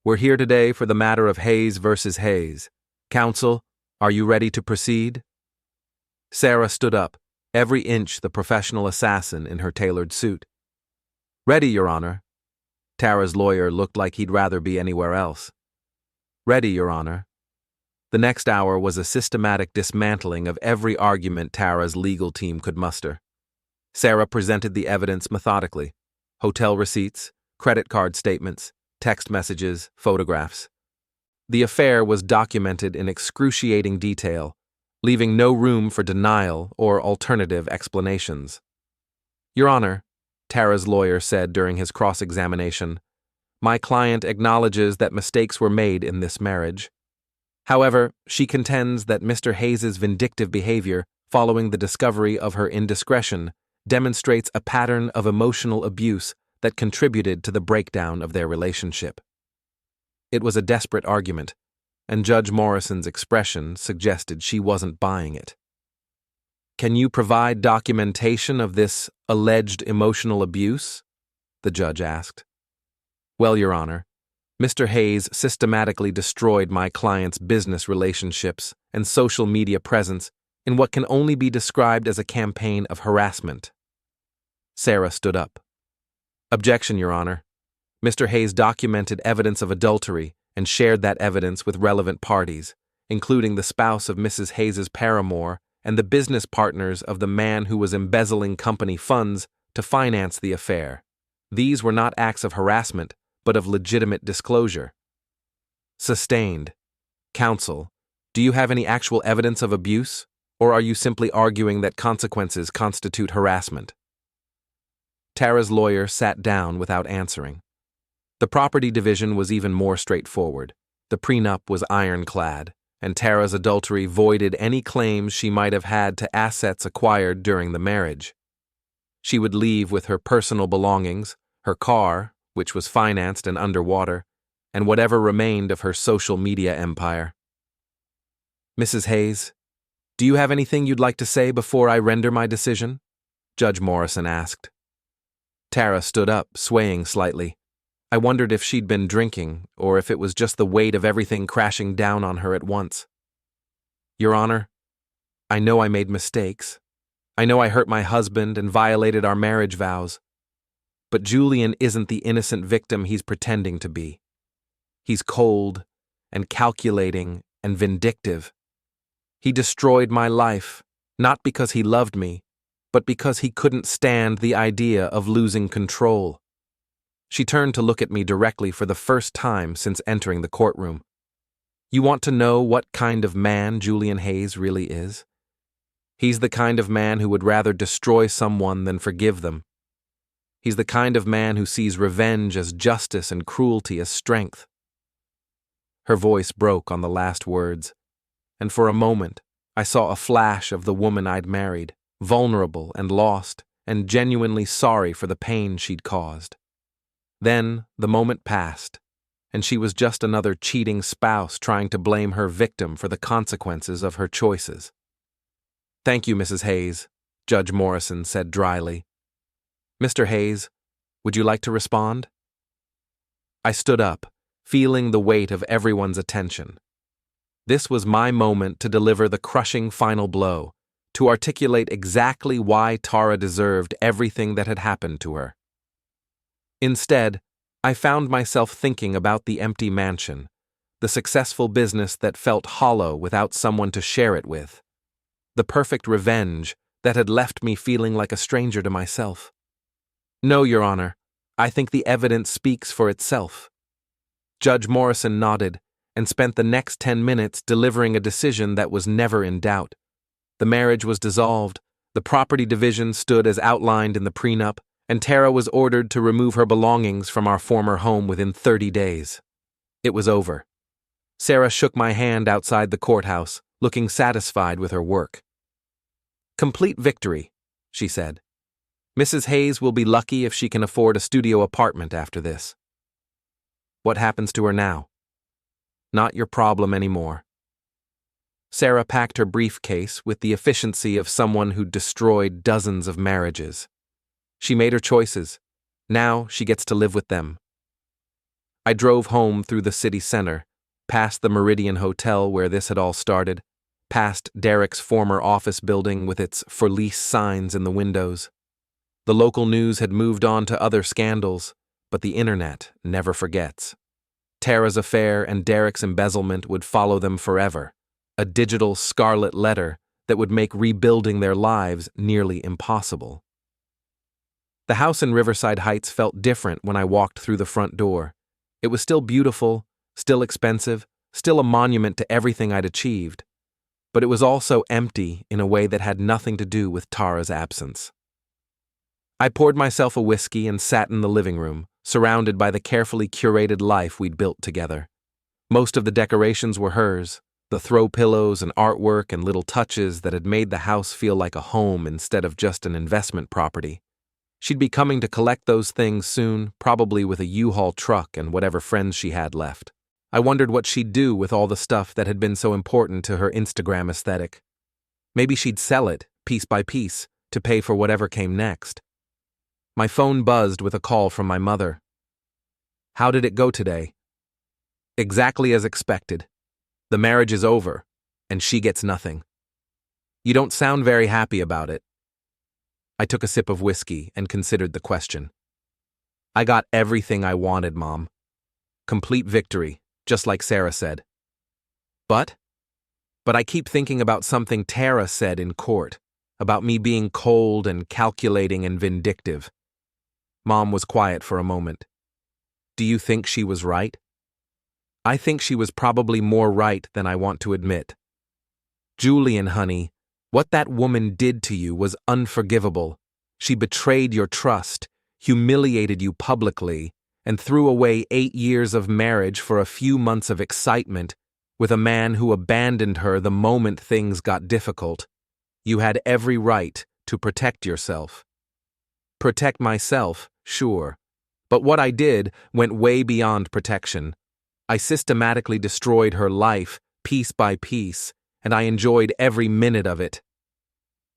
We're here today for the matter of Hayes versus Hayes. Counsel, are you ready to proceed? Sarah stood up, every inch the professional assassin in her tailored suit. Ready, Your Honor. Tara's lawyer looked like he'd rather be anywhere else. Ready, Your Honor. The next hour was a systematic dismantling of every argument Tara's legal team could muster. Sarah presented the evidence methodically: hotel receipts, credit card statements, text messages, photographs. The affair was documented in excruciating detail, leaving no room for denial or alternative explanations. Your Honor, Tara's lawyer said during his cross-examination, my client acknowledges that mistakes were made in this marriage. However, she contends that Mr. Hayes's vindictive behavior following the discovery of her indiscretion demonstrates a pattern of emotional abuse that contributed to the breakdown of their relationship. It was a desperate argument, and Judge Morrison's expression suggested she wasn't buying it. Can you provide documentation of this alleged emotional abuse? The judge asked. Well, Your Honor, Mr. Hayes systematically destroyed my client's business relationships and social media presence in what can only be described as a campaign of harassment. Sarah stood up. Objection, Your Honor. Mr. Hayes documented evidence of adultery and shared that evidence with relevant parties, including the spouse of Mrs. Hayes's paramour and the business partners of the man who was embezzling company funds to finance the affair. These were not acts of harassment, but of legitimate disclosure. Sustained. Counsel, do you have any actual evidence of abuse, or are you simply arguing that consequences constitute harassment? Tara's lawyer sat down without answering. The property division was even more straightforward. The prenup was ironclad, and Tara's adultery voided any claims she might have had to assets acquired during the marriage. She would leave with her personal belongings, her car, which was financed and underwater, and whatever remained of her social media empire. Mrs. Hayes, do you have anything you'd like to say before I render my decision? Judge Morrison asked. Tara stood up, swaying slightly. I wondered if she'd been drinking, or if it was just the weight of everything crashing down on her at once. Your Honor, I know I made mistakes. I know I hurt my husband and violated our marriage vows. But Julian isn't the innocent victim he's pretending to be. He's cold and calculating and vindictive. He destroyed my life, not because he loved me, but because he couldn't stand the idea of losing control. She turned to look at me directly for the first time since entering the courtroom. You want to know what kind of man Julian Hayes really is? He's the kind of man who would rather destroy someone than forgive them. He's the kind of man who sees revenge as justice and cruelty as strength. Her voice broke on the last words, and for a moment I saw a flash of the woman I'd married, vulnerable and lost, and genuinely sorry for the pain she'd caused. Then the moment passed, and she was just another cheating spouse trying to blame her victim for the consequences of her choices. Thank you, Mrs. Hayes, Judge Morrison said dryly. Mr. Hayes, would you like to respond? I stood up, feeling the weight of everyone's attention. This was my moment to deliver the crushing final blow, to articulate exactly why Tara deserved everything that had happened to her. Instead, I found myself thinking about the empty mansion, the successful business that felt hollow without someone to share it with, the perfect revenge that had left me feeling like a stranger to myself. No, Your Honor, I think the evidence speaks for itself. Judge Morrison nodded and spent the next 10 minutes delivering a decision that was never in doubt. The marriage was dissolved, the property division stood as outlined in the prenup, and Tara was ordered to remove her belongings from our former home within 30 days. It was over. Sarah shook my hand outside the courthouse, looking satisfied with her work. Complete victory, she said. Mrs. Hayes will be lucky if she can afford a studio apartment after this. What happens to her now? Not your problem anymore. Sarah packed her briefcase with the efficiency of someone who'd destroyed dozens of marriages. She made her choices. Now she gets to live with them. I drove home through the city center, past the Meridian Hotel where this had all started, past Derek's former office building with its for lease signs in the windows. The local news had moved on to other scandals, but the internet never forgets. Tara's affair and Derek's embezzlement would follow them forever, a digital scarlet letter that would make rebuilding their lives nearly impossible. The house in Riverside Heights felt different when I walked through the front door. It was still beautiful, still expensive, still a monument to everything I'd achieved. But it was also empty in a way that had nothing to do with Tara's absence. I poured myself a whiskey and sat in the living room, surrounded by the carefully curated life we'd built together. Most of the decorations were hers, the throw pillows and artwork and little touches that had made the house feel like a home instead of just an investment property. She'd be coming to collect those things soon, probably with a U-Haul truck and whatever friends she had left. I wondered what she'd do with all the stuff that had been so important to her Instagram aesthetic. Maybe she'd sell it, piece by piece, to pay for whatever came next. My phone buzzed with a call from my mother. How did it go today? Exactly as expected. The marriage is over, and she gets nothing. You don't sound very happy about it. I took a sip of whiskey and considered the question. I got everything I wanted, Mom. Complete victory, just like Sarah said. But I keep thinking about something Tara said in court, about me being cold and calculating and vindictive. Mom was quiet for a moment. Do you think she was right? I think she was probably more right than I want to admit. Julian, honey, what that woman did to you was unforgivable. She betrayed your trust, humiliated you publicly, and threw away 8 years of marriage for a few months of excitement with a man who abandoned her the moment things got difficult. You had every right to protect yourself. Protect myself, sure. But what I did went way beyond protection. I systematically destroyed her life, piece by piece, and I enjoyed every minute of it.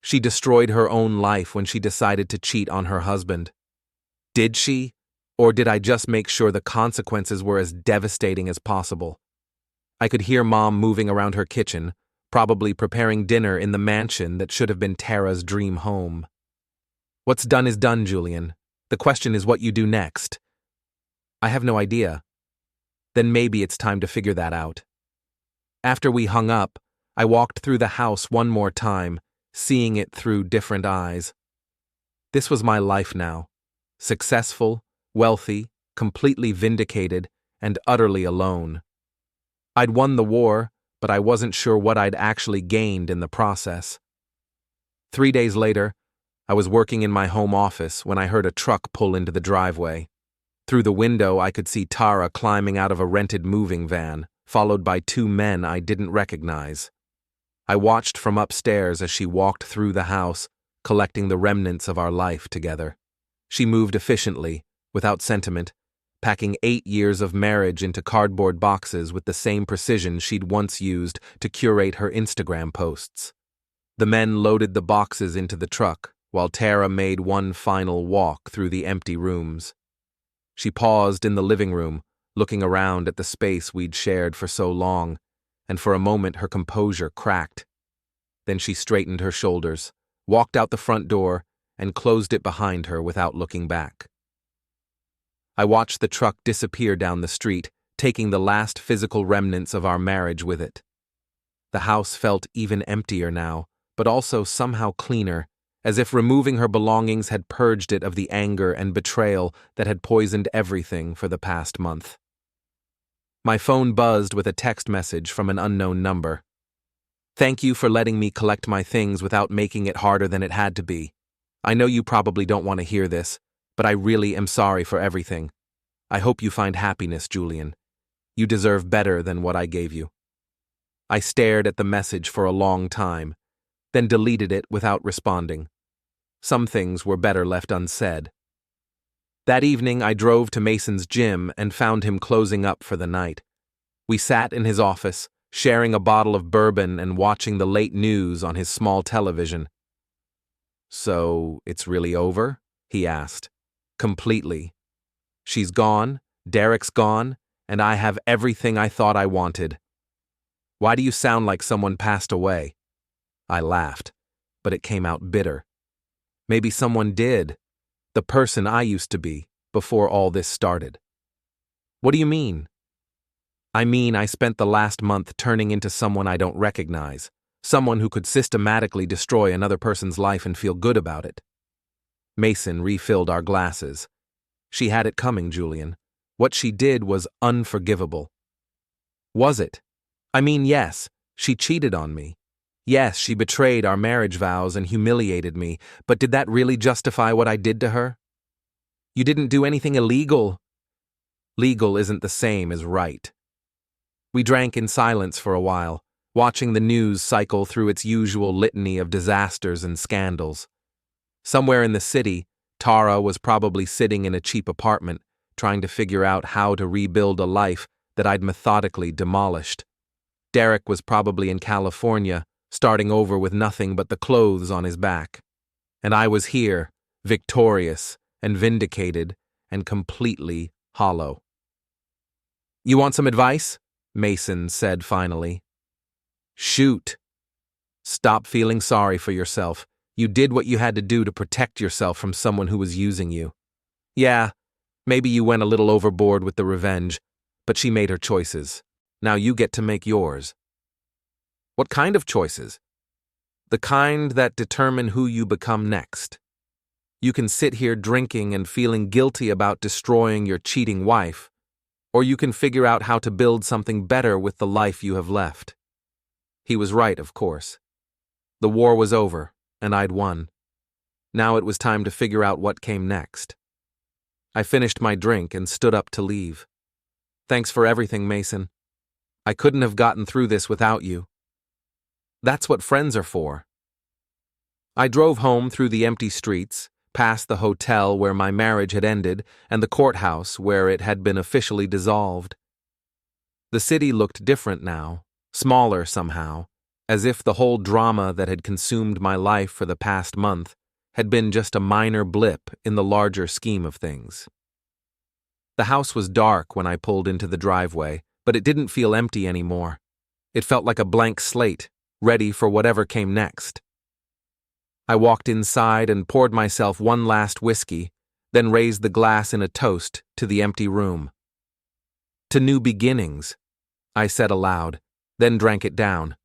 She destroyed her own life when she decided to cheat on her husband. Did she? Or did I just make sure the consequences were as devastating as possible? I could hear Mom moving around her kitchen, probably preparing dinner in the mansion that should have been Tara's dream home. What's done is done, Julian. The question is what you do next. I have no idea. Then maybe it's time to figure that out. After we hung up, I walked through the house one more time, seeing it through different eyes. This was my life now. Successful, wealthy, completely vindicated, and utterly alone. I'd won the war, but I wasn't sure what I'd actually gained in the process. 3 days later, I was working in my home office when I heard a truck pull into the driveway. Through the window, I could see Tara climbing out of a rented moving van, followed by 2 men I didn't recognize. I watched from upstairs as she walked through the house, collecting the remnants of our life together. She moved efficiently, without sentiment, packing 8 years of marriage into cardboard boxes with the same precision she'd once used to curate her Instagram posts. The men loaded the boxes into the truck, while Tara made one final walk through the empty rooms. She paused in the living room, looking around at the space we'd shared for so long, and for a moment her composure cracked. Then she straightened her shoulders, walked out the front door, and closed it behind her without looking back. I watched the truck disappear down the street, taking the last physical remnants of our marriage with it. The house felt even emptier now, but also somehow cleaner, as if removing her belongings had purged it of the anger and betrayal that had poisoned everything for the past month. My phone buzzed with a text message from an unknown number. "Thank you for letting me collect my things without making it harder than it had to be. I know you probably don't want to hear this, but I really am sorry for everything. I hope you find happiness, Julian. You deserve better than what I gave you." I stared at the message for a long time, then deleted it without responding. Some things were better left unsaid. That evening, I drove to Mason's gym and found him closing up for the night. We sat in his office, sharing a bottle of bourbon and watching the late news on his small television. "So, it's really over?" he asked. "Completely. She's gone, Derek's gone, and I have everything I thought I wanted. Why do you sound like someone passed away?" I laughed, but it came out bitter. Maybe someone did. The person I used to be, before all this started. "What do you mean?" "I mean I spent the last month turning into someone I don't recognize, someone who could systematically destroy another person's life and feel good about it." Mason refilled our glasses. "She had it coming, Julian. What she did was unforgivable." "Was it? I mean, yes, she cheated on me. Yes, she betrayed our marriage vows and humiliated me, but did that really justify what I did to her?" "You didn't do anything illegal." "Legal isn't the same as right." We drank in silence for a while, watching the news cycle through its usual litany of disasters and scandals. Somewhere in the city, Tara was probably sitting in a cheap apartment, trying to figure out how to rebuild a life that I'd methodically demolished. Derek was probably in California, starting over with nothing but the clothes on his back. And I was here, victorious and vindicated and completely hollow. "You want some advice?" Mason said finally. "Shoot. Stop feeling sorry for yourself. You did what you had to do to protect yourself from someone who was using you. Yeah, maybe you went a little overboard with the revenge, but she made her choices. Now you get to make yours." "What kind of choices?" "The kind that determine who you become next. You can sit here drinking and feeling guilty about destroying your cheating wife, or you can figure out how to build something better with the life you have left." He was right, of course. The war was over, and I'd won. Now it was time to figure out what came next. I finished my drink and stood up to leave. "Thanks for everything, Mason. I couldn't have gotten through this without you. That's what friends are for." I drove home through the empty streets, past the hotel where my marriage had ended and the courthouse where it had been officially dissolved. The city looked different now, smaller somehow, as if the whole drama that had consumed my life for the past month had been just a minor blip in the larger scheme of things. The house was dark when I pulled into the driveway, but it didn't feel empty anymore. It felt like a blank slate, ready for whatever came next. I walked inside and poured myself one last whiskey, then raised the glass in a toast to the empty room. "To new beginnings," I said aloud, then drank it down.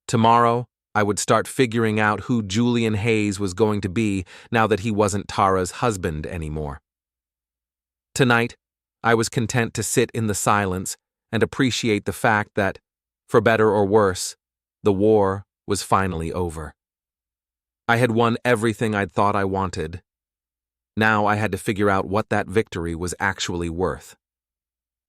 Tomorrow, I would start figuring out who Julian Hayes was going to be now that he wasn't Tara's husband anymore. Tonight, I was content to sit in the silence and appreciate the fact that, for better or worse, the war was finally over. I had won everything I'd thought I wanted. Now I had to figure out what that victory was actually worth.